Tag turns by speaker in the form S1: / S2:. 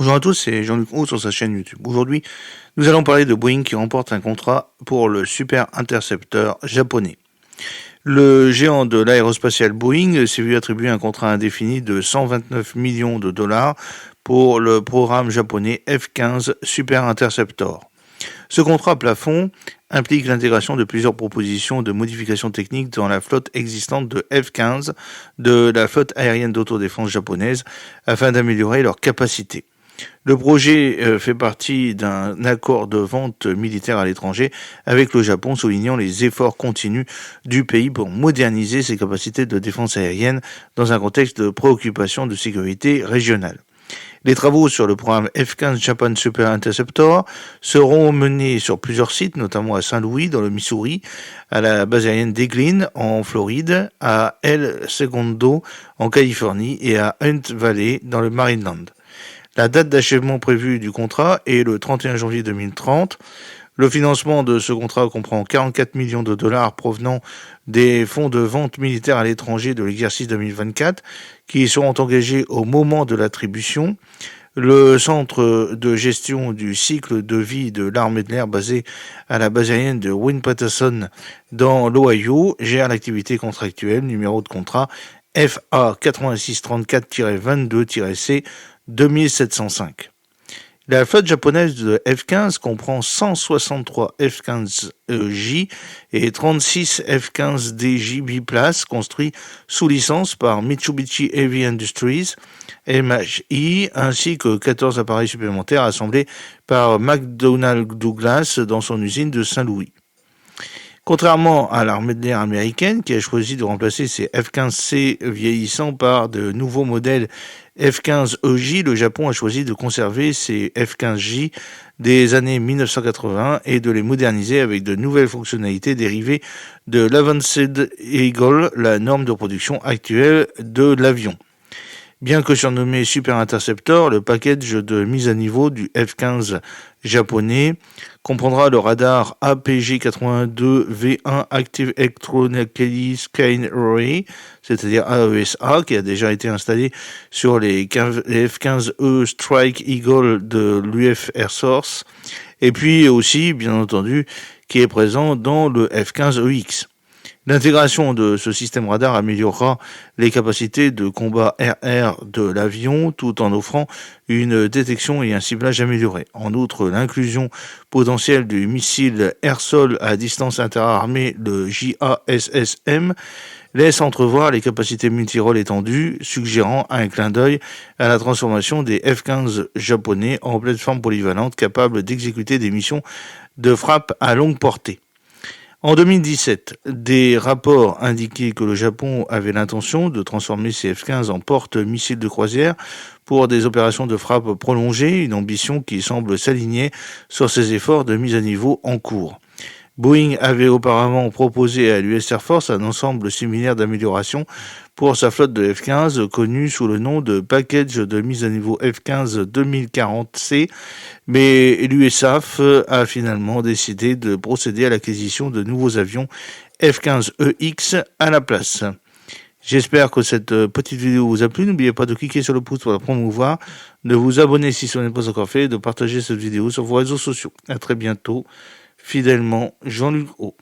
S1: Bonjour à tous, c'est Jean-Luc Haut sur sa chaîne YouTube. Aujourd'hui, nous allons parler de Boeing qui remporte un contrat pour le Super Interceptor japonais. Le géant de l'aérospatiale Boeing s'est vu attribuer un contrat indéfini de 129 millions de dollars pour le programme japonais F-15 Super Interceptor. Ce contrat plafond implique l'intégration de plusieurs propositions de modifications techniques dans la flotte existante de F-15 de la flotte aérienne d'autodéfense japonaise afin d'améliorer leur capacité. Le projet fait partie d'un accord de vente militaire à l'étranger avec le Japon, soulignant les efforts continus du pays pour moderniser ses capacités de défense aérienne dans un contexte de préoccupation de sécurité régionale. Les travaux sur le programme F-15 Japan Super Interceptor seront menés sur plusieurs sites, notamment à Saint-Louis, dans le Missouri, à la base aérienne d'Eglin, en Floride, à El Segundo, en Californie, et à Hunt Valley, dans le Maryland. La date d'achèvement prévue du contrat est le 31 janvier 2030. Le financement de ce contrat comprend 44 millions de dollars provenant des fonds de vente militaire à l'étranger de l'exercice 2024 qui seront engagés au moment de l'attribution. Le centre de gestion du cycle de vie de l'armée de l'air basé à la base aérienne de Wynne-Patterson dans l'Ohio gère l'activité contractuelle, numéro de contrat FA 8634-22-C 2705. La flotte japonaise de F-15 comprend 163 F-15J et 36 F-15DJ biplaces construits sous licence par Mitsubishi Heavy Industries, MHI, ainsi que 14 appareils supplémentaires assemblés par McDonnell Douglas dans son usine de Saint-Louis. Contrairement à l'armée de l'air américaine qui a choisi de remplacer ses F-15C vieillissants par de nouveaux modèles F-15EJ, le Japon a choisi de conserver ses F-15J des années 1980 et de les moderniser avec de nouvelles fonctionnalités dérivées de l'Advanced Eagle, la norme de production actuelle de l'avion. Bien que surnommé Super Interceptor, le package de mise à niveau du F-15 japonais comprendra le radar APG-82V1 Active Electronically Scanned Array, c'est-à-dire AESA, qui a déjà été installé sur les F-15E Strike Eagle de l'UF Air Force, et puis aussi, bien entendu, qui est présent dans le F-15EX. L'intégration de ce système radar améliorera les capacités de combat air-air de l'avion tout en offrant une détection et un ciblage amélioré. En outre, l'inclusion potentielle du missile air-sol à distance interarmée, le JASSM, laisse entrevoir les capacités multirôles étendues, suggérant un clin d'œil à la transformation des F-15 japonais en plateforme polyvalente capable d'exécuter des missions de frappe à longue portée. En 2017, des rapports indiquaient que le Japon avait l'intention de transformer ses F-15 en porte-missiles de croisière pour des opérations de frappe prolongées, une ambition qui semble s'aligner sur ses efforts de mise à niveau en cours. Boeing avait auparavant proposé à l'US Air Force un ensemble similaire d'améliorations pour sa flotte de F-15, connue sous le nom de Package de mise à niveau F-15 2040C, mais l'USAF a finalement décidé de procéder à l'acquisition de nouveaux avions F-15EX à la place. J'espère que cette petite vidéo vous a plu. N'oubliez pas de cliquer sur le pouce pour la promouvoir, de vous abonner si ce n'est pas encore fait et de partager cette vidéo sur vos réseaux sociaux. À très bientôt. Fidèlement, Jean-Luc Haut.